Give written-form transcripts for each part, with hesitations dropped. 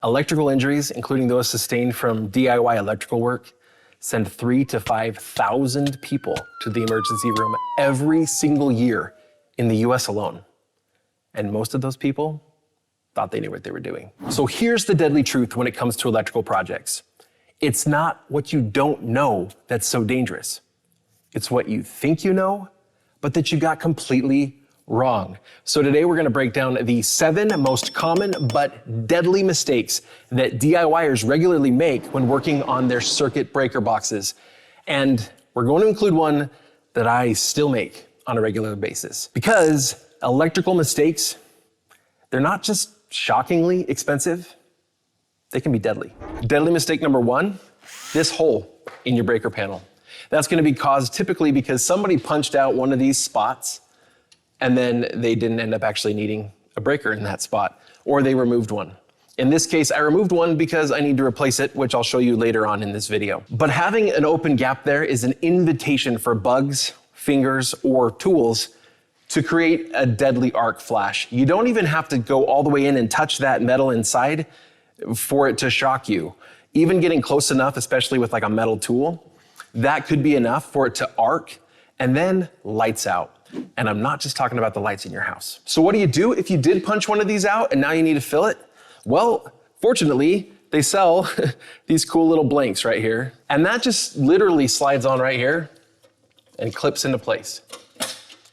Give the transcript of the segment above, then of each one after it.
Electrical injuries, including those sustained from DIY electrical work, send 3,000 to 5,000 people to the emergency room every single year in the US alone. And most of those people thought they knew what they were doing. So here's the deadly truth when it comes to electrical projects. It's not what you don't know that's so dangerous. It's what you think you know, but that you got completely wrong. So today we're gonna break down the 7 most common but deadly mistakes that DIYers regularly make when working on their circuit breaker boxes. And we're going to include one that I still make on a regular basis. Because electrical mistakes, they're not just shockingly expensive, they can be deadly. Deadly mistake number 1, this hole in your breaker panel. That's gonna be caused typically because somebody punched out one of these spots and then they didn't end up actually needing a breaker in that spot, or they removed one. In this case, I removed one because I need to replace it, which I'll show you later on in this video. But having an open gap there is an invitation for bugs, fingers, or tools to create a deadly arc flash. You don't even have to go all the way in and touch that metal inside for it to shock you. Even getting close enough, especially with like a metal tool, that could be enough for it to arc and then lights out. And I'm not just talking about the lights in your house. So what do you do if you did punch one of these out and now you need to fill it? Well, fortunately, they sell these cool little blanks right here. And that just literally slides on right here and clips into place.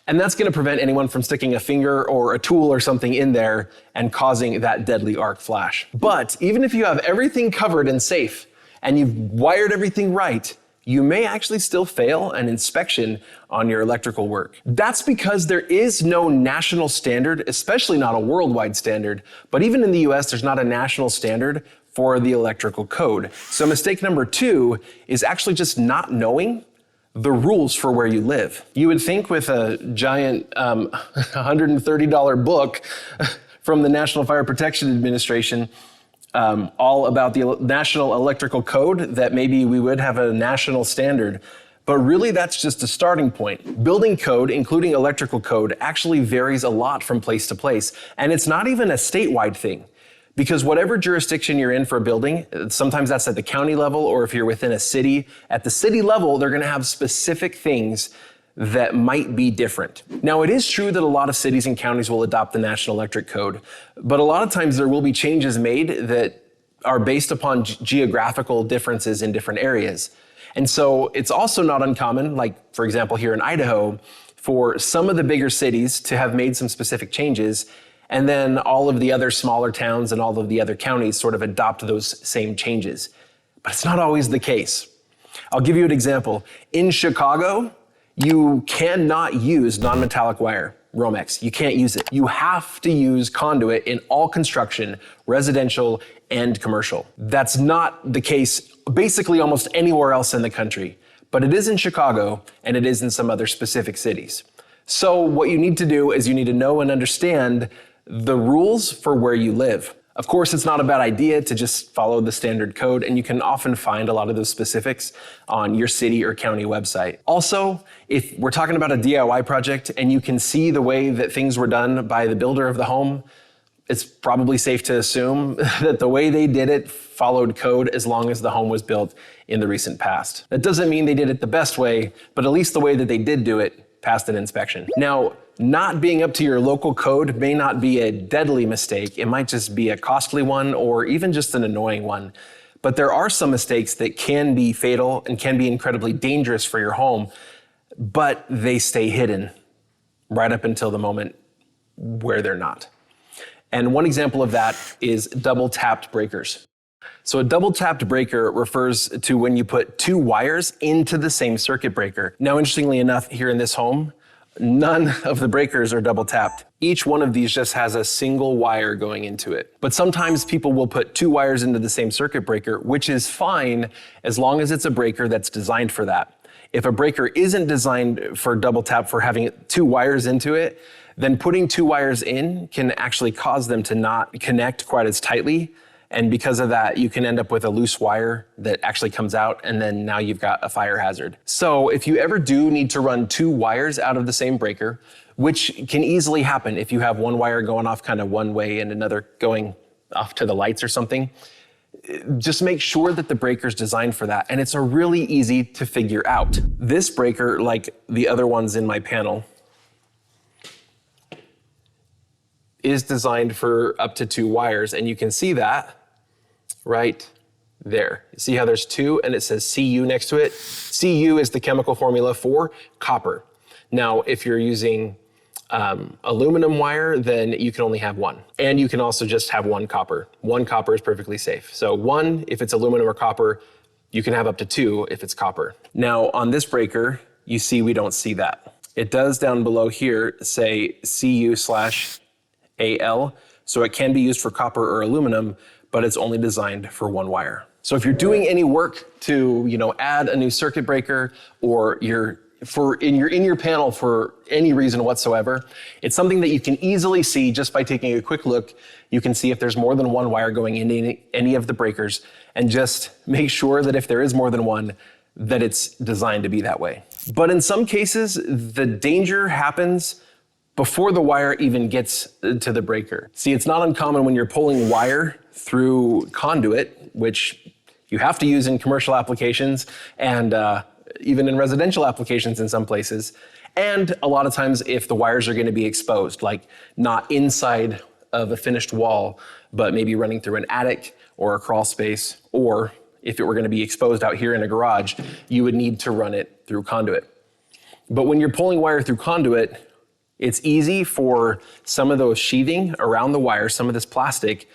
And that's gonna prevent anyone from sticking a finger or a tool or something in there and causing that deadly arc flash. But even if you have everything covered and safe and you've wired everything right, you may actually still fail an inspection on your electrical work. That's because there is no national standard, especially not a worldwide standard, but even in the US, there's not a national standard for the electrical code. So mistake number 2 is actually just not knowing the rules for where you live. You would think with a giant $130 book from the National Fire Protection Administration, all about the National Electrical Code, that maybe we would have a national standard. But really, that's just a starting point. Building code, including electrical code, actually varies a lot from place to place. And it's not even a statewide thing. Because whatever jurisdiction you're in for a building, sometimes that's at the county level, or if you're within a city, at the city level, they're gonna have specific things that might be different. Now, it is true that a lot of cities and counties will adopt the National Electric Code, but a lot of times there will be changes made that are based upon geographical differences in different areas. And so it's also not uncommon, like for example here in Idaho, for some of the bigger cities to have made some specific changes, and then all of the other smaller towns and all of the other counties sort of adopt those same changes. But it's not always the case. I'll give you an example. In Chicago, you cannot use non-metallic wire, Romex. You can't use it. You have to use conduit in all construction, residential and commercial. That's not the case basically almost anywhere else in the country, but it is in Chicago and it is in some other specific cities. So what you need to do is you need to know and understand the rules for where you live. Of course, it's not a bad idea to just follow the standard code, and you can often find a lot of those specifics on your city or county website. Also, if we're talking about a DIY project and you can see the way that things were done by the builder of the home, it's probably safe to assume that the way they did it followed code as long as the home was built in the recent past. That doesn't mean they did it the best way, but at least the way that they did do it passed an inspection. Now, not being up to your local code may not be a deadly mistake. It might just be a costly one or even just an annoying one. But there are some mistakes that can be fatal and can be incredibly dangerous for your home, but they stay hidden right up until the moment where they're not. And one example of that is double tapped breakers. So a double tapped breaker refers to when you put 2 wires into the same circuit breaker. Now, interestingly enough, here in this home, none of the breakers are double tapped. Each one of these just has a single wire going into it. But sometimes people will put 2 wires into the same circuit breaker, which is fine as long as it's a breaker that's designed for that. If a breaker isn't designed for double tap, for having 2 wires into it, then putting 2 wires in can actually cause them to not connect quite as tightly. And because of that, you can end up with a loose wire that actually comes out, and then now you've got a fire hazard. So if you ever do need to run 2 wires out of the same breaker, which can easily happen if you have one wire going off kind of one way and another going off to the lights or something. Just make sure that the breaker's designed for that. And it's a really easy to figure out. This breaker, like the other ones in my panel, is designed for up to 2 wires. And you can see that right there. See how there's 2 and it says Cu next to it? Cu is the chemical formula for copper. Now, if you're using aluminum wire, then you can only have 1. And you can also just have 1 copper. 1 copper is perfectly safe. So 1 if it's aluminum or copper, you can have up to 2 if it's copper. Now on this breaker, you see we don't see that. It does down below here say Cu/Al, so it can be used for copper or aluminum, but it's only designed for 1 wire. So if you're doing any work to, add a new circuit breaker, or you're in your panel for any reason whatsoever, it's something that you can easily see just by taking a quick look. You can see if there's more than 1 wire going into any of the breakers, and just make sure that if there is more than 1, that it's designed to be that way. But in some cases, the danger happens before the wire even gets to the breaker. See, it's not uncommon when you're pulling wire through conduit, which you have to use in commercial applications and even in residential applications in some places. And a lot of times if the wires are going to be exposed, like not inside of a finished wall, but maybe running through an attic or a crawl space, or if it were going to be exposed out here in a garage, you would need to run it through conduit. But when you're pulling wire through conduit, it's easy for some of those sheathing around the wire, some of this plastic,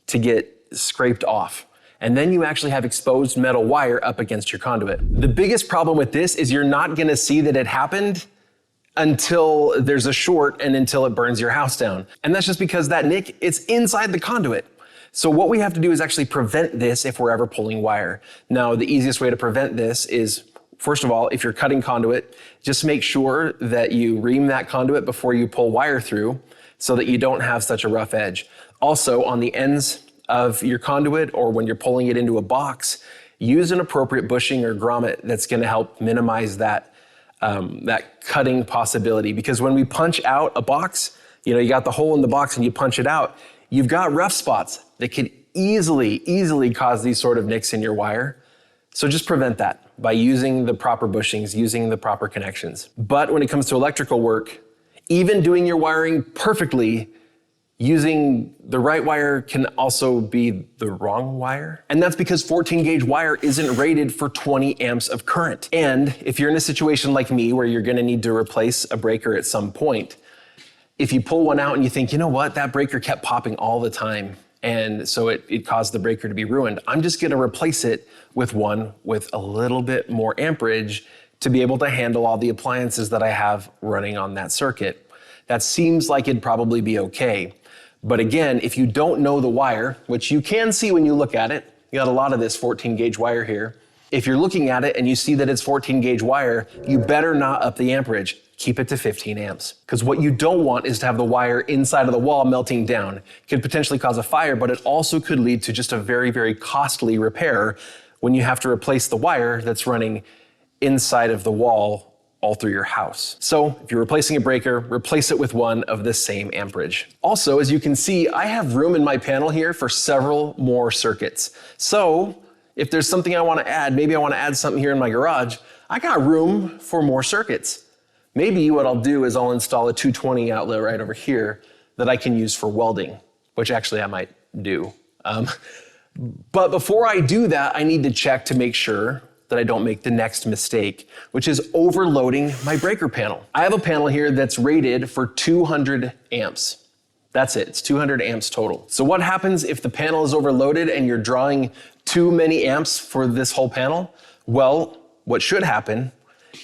to get scraped off. And then you actually have exposed metal wire up against your conduit. The biggest problem with this is you're not gonna see that it happened until there's a short and until it burns your house down. And that's just because that nick, it's inside the conduit. So what we have to do is actually prevent this if we're ever pulling wire. Now, the easiest way to prevent this is, first of all, if you're cutting conduit, just make sure that you ream that conduit before you pull wire through so that you don't have such a rough edge. Also, on the ends of your conduit, or when you're pulling it into a box, use an appropriate bushing or grommet that's gonna help minimize that, that cutting possibility. Because when we punch out a box, you got the hole in the box and you punch it out, you've got rough spots that could easily cause these sort of nicks in your wire. So just prevent that by using the proper bushings, using the proper connections. But when it comes to electrical work, even doing your wiring perfectly, using the right wire can also be the wrong wire. And that's because 14 gauge wire isn't rated for 20 amps of current. And if you're in a situation like me where you're gonna need to replace a breaker at some point, if you pull one out and you think, you know what, that breaker kept popping all the time, and so it caused the breaker to be ruined, I'm just gonna replace it with one with a little bit more amperage to be able to handle all the appliances that I have running on that circuit. That seems like it'd probably be okay. But again, if you don't know the wire, which you can see when you look at it, you got a lot of this 14 gauge wire here. If you're looking at it and you see that it's 14 gauge wire, you better not up the amperage. Keep it to 15 amps. Because what you don't want is to have the wire inside of the wall melting down. It could potentially cause a fire, but it also could lead to just a very costly repair when you have to replace the wire that's running inside of the wall all through your house. So if you're replacing a breaker, replace it with one of the same amperage. Also, as you can see, I have room in my panel here for several more circuits. So if there's something I want to add, maybe I want to add something here in my garage, I got room for more circuits. Maybe what I'll do is I'll install a 220 outlet right over here that I can use for welding, which actually I might do. But before I do that, I need to check to make sure that I don't make the next mistake, which is overloading my breaker panel. I have a panel here that's rated for 200 amps. That's it, it's 200 amps total. So what happens if the panel is overloaded and you're drawing too many amps for this whole panel? Well, what should happen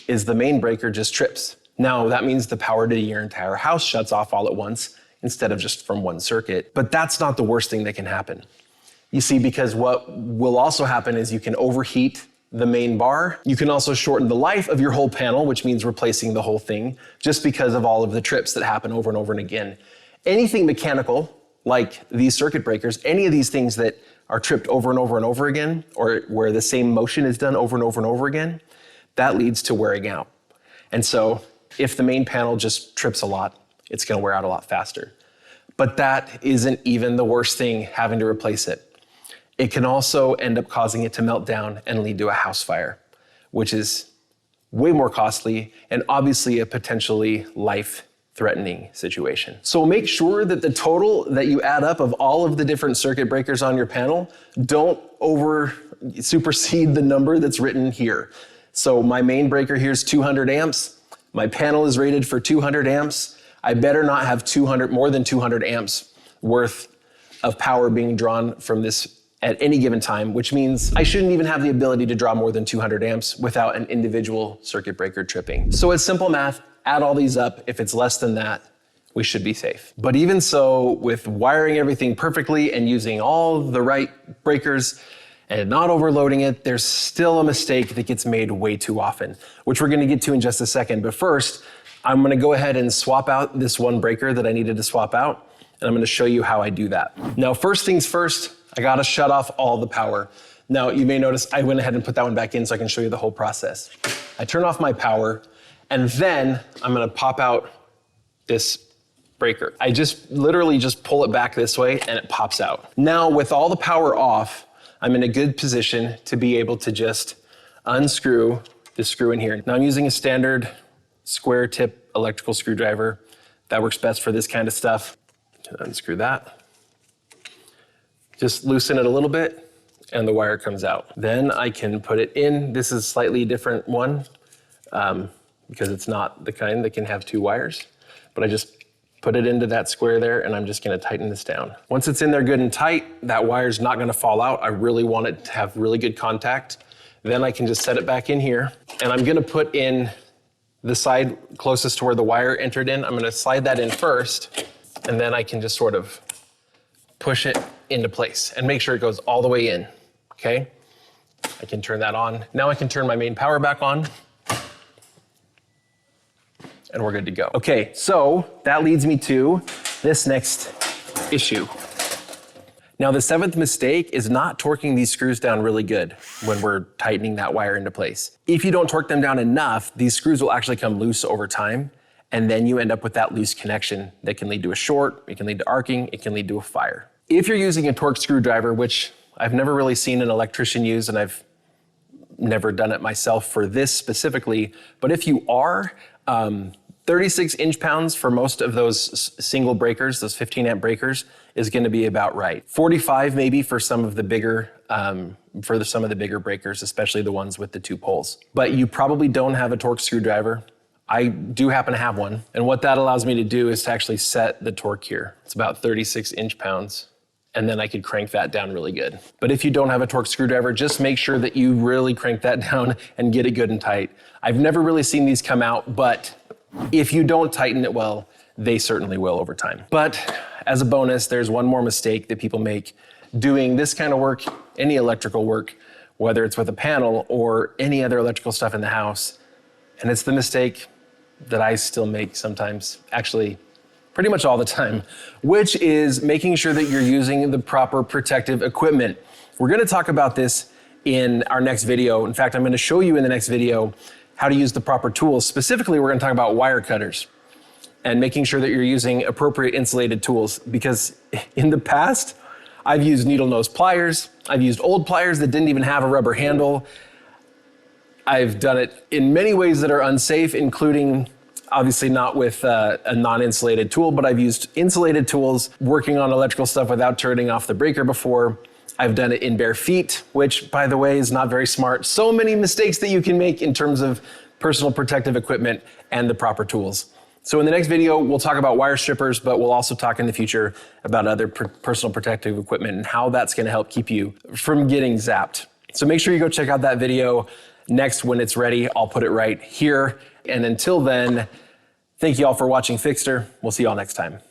is the main breaker just trips. Now that means the power to your entire house shuts off all at once instead of just from one circuit. But that's not the worst thing that can happen. You see, because what will also happen is you can overheat the main bar. You can also shorten the life of your whole panel, which means replacing the whole thing, just because of all of the trips that happen over and over and again. Anything mechanical, like these circuit breakers, any of these things that are tripped over and over and over again, or where the same motion is done over and over and over again, that leads to wearing out. And so if the main panel just trips a lot, it's gonna wear out a lot faster. But that isn't even the worst thing, having to replace it. It can also end up causing it to melt down and lead to a house fire, which is way more costly and obviously a potentially life-threatening situation. So make sure that the total that you add up of all of the different circuit breakers on your panel don't supersede the number that's written here. So my main breaker here is 200 amps. My panel is rated for 200 amps. I better not have more than 200 amps worth of power being drawn from this at any given time, which means I shouldn't even have the ability to draw more than 200 amps without an individual circuit breaker tripping. So it's simple math, add all these up. If it's less than that, we should be safe. But even so, with wiring everything perfectly and using all the right breakers and not overloading it, there's still a mistake that gets made way too often, which we're gonna get to in just a second. But first, I'm gonna go ahead and swap out this one breaker that I needed to swap out, and I'm gonna show you how I do that. Now, first things first, I gotta shut off all the power. Now, you may notice I went ahead and put that one back in so I can show you the whole process. I turn off my power, and then I'm gonna pop out this breaker. I literally just pull it back this way and it pops out. Now, with all the power off, I'm in a good position to be able to just unscrew the screw in here. Now, I'm using a standard square tip electrical screwdriver. That works best for this kind of stuff. Unscrew that. Just loosen it a little bit and the wire comes out. Then I can put it in. This is a slightly different one because it's not the kind that can have two wires, but I just put it into that square there and I'm just gonna tighten this down. Once it's in there good and tight, that wire's not gonna fall out. I really want it to have really good contact. Then I can just set it back in here and I'm gonna put in the side closest to where the wire entered in. I'm gonna slide that in first and then I can just sort of push it into place and make sure it goes all the way in, okay? I can turn that on. Now I can turn my main power back on and we're good to go. Okay, so that leads me to this next issue. Now the seventh mistake is not torquing these screws down really good when we're tightening that wire into place. If you don't torque them down enough, these screws will actually come loose over time and then you end up with that loose connection that can lead to a short, it can lead to arcing, it can lead to a fire. If you're using a torque screwdriver, which I've never really seen an electrician use and I've never done it myself for this specifically, but if you are, 36 inch-pounds for most of those single breakers, those 15 amp breakers, is gonna be about right. 45 maybe for some of the bigger, breakers, especially the ones with the two poles. But you probably don't have a torque screwdriver. I do happen to have one. And what that allows me to do is to actually set the torque here. It's about 36 inch-pounds. And then I could crank that down really good. But if you don't have a torque screwdriver, just make sure that you really crank that down and get it good and tight. I've never really seen these come out, but if you don't tighten it well, they certainly will over time. But as a bonus, there's one more mistake that people make doing this kind of work, any electrical work, whether it's with a panel or any other electrical stuff in the house. And it's the mistake that I still make sometimes, actually pretty much all the time, which is making sure that you're using the proper protective equipment. We're gonna talk about this in our next video. In fact, I'm gonna show you in the next video how to use the proper tools. Specifically, we're gonna talk about wire cutters and making sure that you're using appropriate insulated tools, because in the past, I've used needle nose pliers, I've used old pliers that didn't even have a rubber handle. I've done it in many ways that are unsafe, including obviously not with a non-insulated tool, but I've used insulated tools working on electrical stuff without turning off the breaker before. I've done it in bare feet, which by the way is not very smart. So many mistakes that you can make in terms of personal protective equipment and the proper tools. So in the next video, we'll talk about wire strippers, but we'll also talk in the future about other personal protective equipment and how that's gonna help keep you from getting zapped. So make sure you go check out that video. Next, when it's ready, I'll put it right here. And until then, thank you all for watching Fixter. We'll see you all next time.